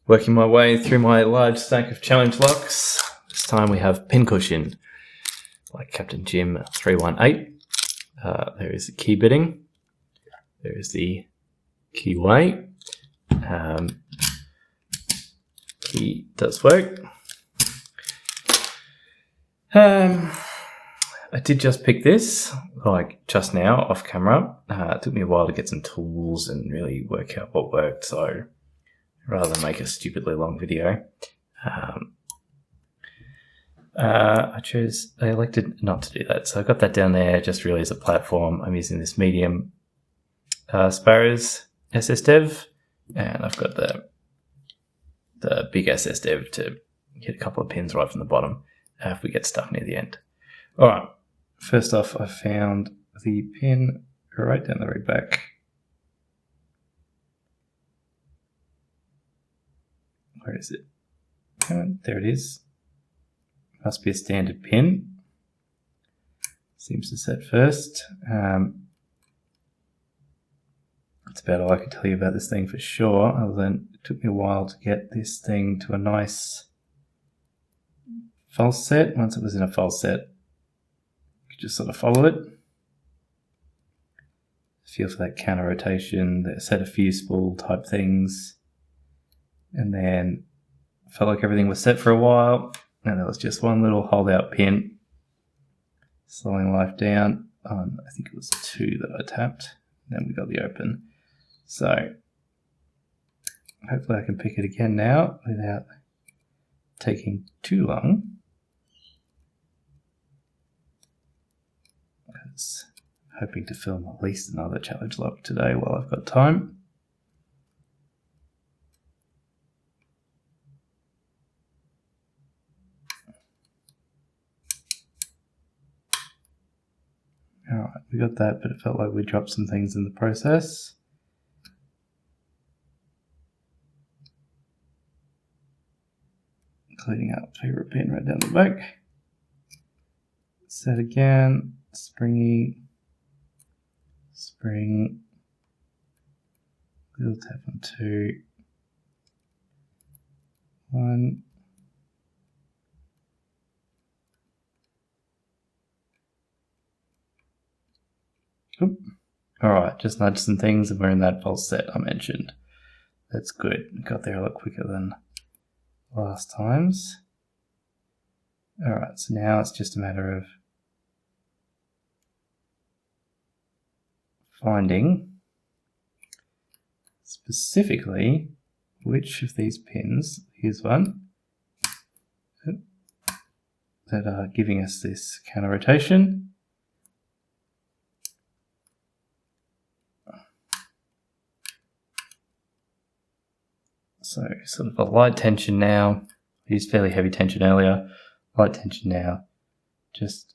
Working my way through my large stack of challenge locks. This time we have Pincushion, like Captain Jim 318. There is the key bitting. There is the keyway. Key does work. I did just pick this, like just now, off camera. It took me a while to get some tools and really work out what worked, so rather than make a stupidly long video, I elected not to do that. So I got that down there just really as a platform. I'm using this medium Sparrows SSDev, and I've got the big SSDev to hit a couple of pins right from the bottom if we get stuck near the end. All right. First off, I found the pin right down the very back. Where is it? There it is. Must be a standard pin. Seems to set first. That's about all I can tell you about this thing for sure, other than it took me a while to get this thing to a nice false set. Once it was in a false set, just sort of follow it. Feel for that counter rotation, the set of fuse spool type things. And then felt like everything was set for a while. And there was just one little holdout pin. Slowing life down. I think it was 2 that I tapped. Then we got the open. So hopefully I can pick it again now without taking too long. Hoping to film at least another challenge lock today while I've got time. Alright, we got that, but it felt like we dropped some things in the process. Cleaning up favorite pin right down the back. Set again. Springy, spring, little tap on 2, 1, oop. All right, just nudge some things and we're in that false set I mentioned. That's good. Got there a lot quicker than last times. All right, so now it's just a matter of finding specifically which of these pins, here's one, that are giving us this counter rotation. So sort of a light tension now. I used fairly heavy tension earlier. Light tension now. Just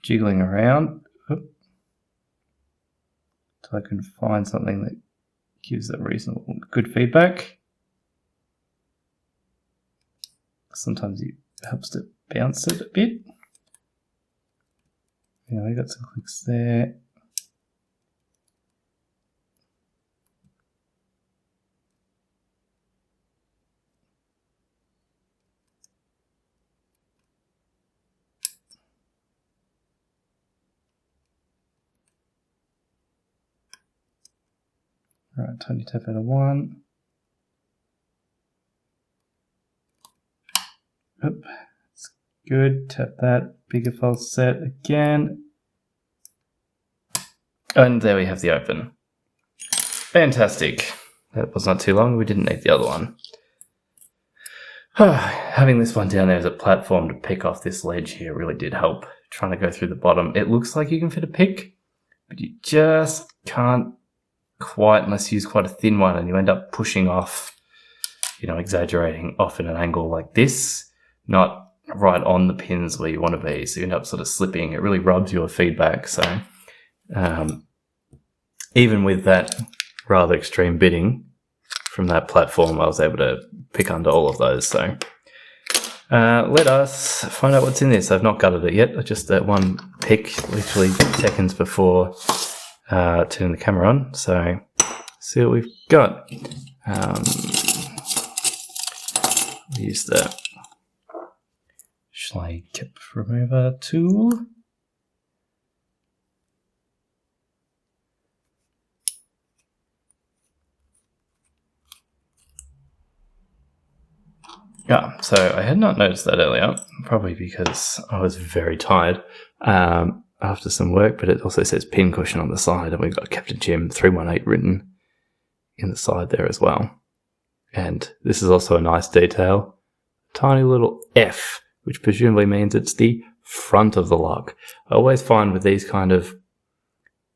jiggling around. So I can find something that gives it reasonable, good feedback. Sometimes it helps to bounce it a bit. Yeah, we got some clicks there. All right, tiny tap out of 1. Oop, it's good. Tap that. Bigger false set again. And there we have the open. Fantastic. That was not too long. We didn't need the other one. Having this one down there as a platform to pick off this ledge here really did help. Trying to go through the bottom. It looks like you can fit a pick, but you just can't quite unless you use quite a thin one, and you end up pushing off, exaggerating off at an angle like this, not right on the pins where you want to be. So you end up sort of slipping. It really rubs your feedback. So even with that rather extreme bitting from that platform, I was able to pick under all of those. So let us find out what's in this. I've not gutted it yet. I just that one pick literally seconds before turning the camera on. So see what we've got. use the Schley Kip Remover tool. Yeah, so I had not noticed that earlier, probably because I was very tired after some work, but it also says pin cushion on the side, and we've got Captain Jim 318 written in the side there as well. And this is also a nice detail. Tiny little F, which presumably means it's the front of the lock. I always find with these kind of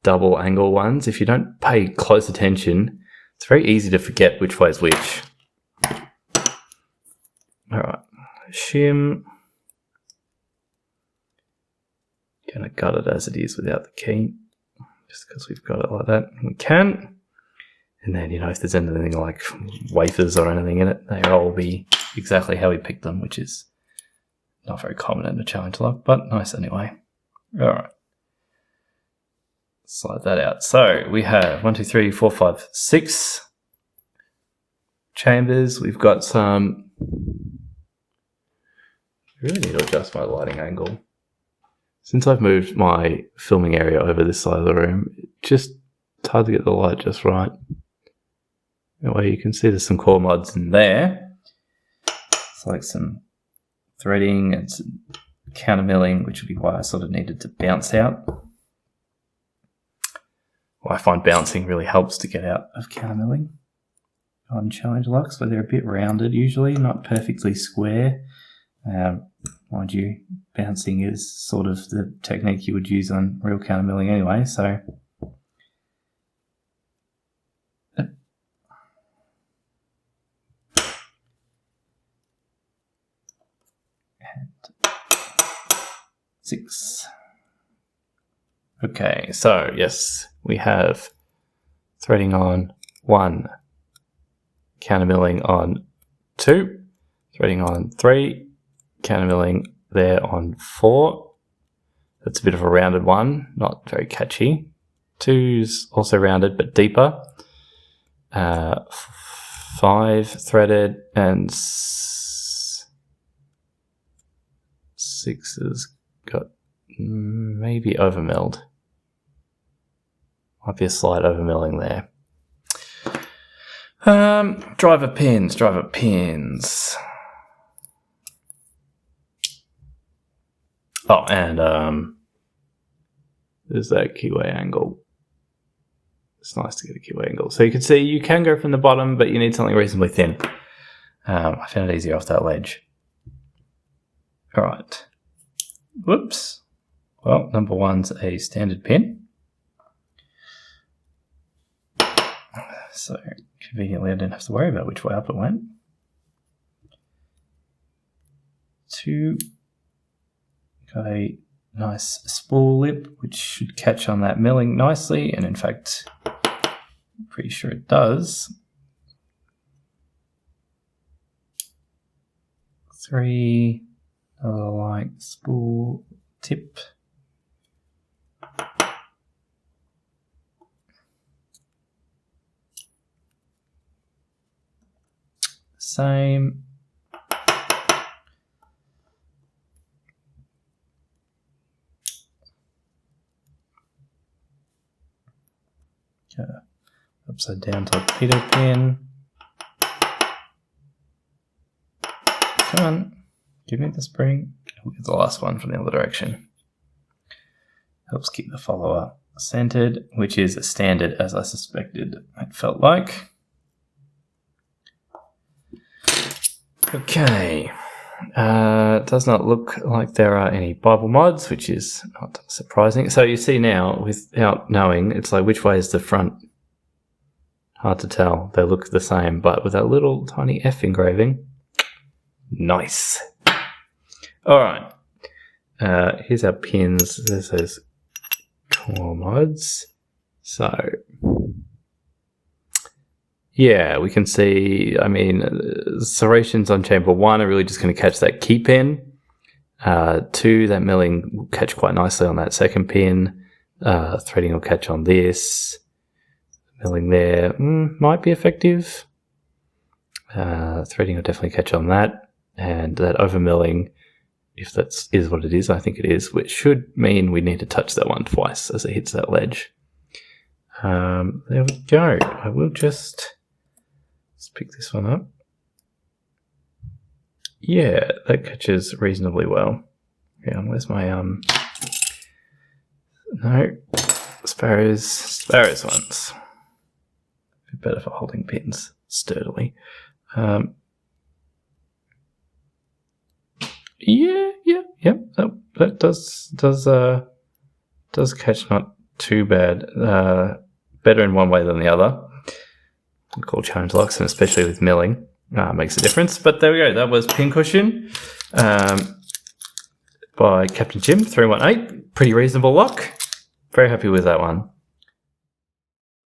double angle ones, if you don't pay close attention, it's very easy to forget which way is which. Alright, shim. Gonna gut it as it is without the key, just because we've got it like that. We can. And then, if there's anything like wafers or anything in it, they'll all be exactly how we picked them, which is not very common in a challenge lock, but nice anyway. Alright. Slide that out. So we have 1, 2, 3, 4, 5, 6 chambers. We've got some. I really need to adjust my lighting angle. Since I've moved my filming area over this side of the room, it's hard to get the light just right. Anyway, you can see there's some core mods in there. It's like some threading and some counter milling, which would be why I sort of needed to bounce out. Well, I find bouncing really helps to get out of counter milling on challenge locks, where they're a bit rounded usually, not perfectly square. Mind you, bouncing is sort of the technique you would use on real counter milling anyway, so. And 6. Okay, so yes, we have threading on 1, counter milling on 2, threading on 3, counter milling there on 4. That's a bit of a rounded one, not very catchy. 2's also rounded but deeper. 5 threaded, and 6 has got maybe overmilled. Might be a slight overmilling there. Driver pins. Oh, and there's that keyway angle. It's nice to get a keyway angle. So you can see you can go from the bottom, but you need something reasonably thin. I found it easier off that ledge. All right. Whoops. Well, number 1's a standard pin. So conveniently I didn't have to worry about which way up it went. 2. Got a nice spool lip, which should catch on that milling nicely, and in fact, I'm pretty sure it does. 3, another like spool tip. Same. Upside down torpedo pin. Come on, give me the spring. We'll get the last one from the other direction. Helps keep the follower centered, which is a standard as I suspected it felt like. Okay. It does not look like there are any Bible mods, which is not surprising. So you see now, without knowing, it's like which way is the front? Hard to tell. They look the same, but with that little tiny F engraving. Nice. All right. Here's our pins. There's those core mods. So, yeah, we can see, serrations on chamber 1 are really just going to catch that key pin. 2, that milling will catch quite nicely on that second pin. Threading will catch on this. Milling there might be effective. Threading will definitely catch on that. and that overmilling, if that is what it is, I think it is, which should mean we need to touch that one twice as it hits that ledge. There we go. I will just let's pick this one up. Yeah, that catches reasonably well. Yeah, where's my no, sparrows ones. Better for holding pins sturdily. That does catch not too bad. Better in one way than the other. Cool challenge locks, and especially with milling, makes a difference. But there we go. That was Pincushion by Captain Jim 318. Pretty reasonable lock. Very happy with that one.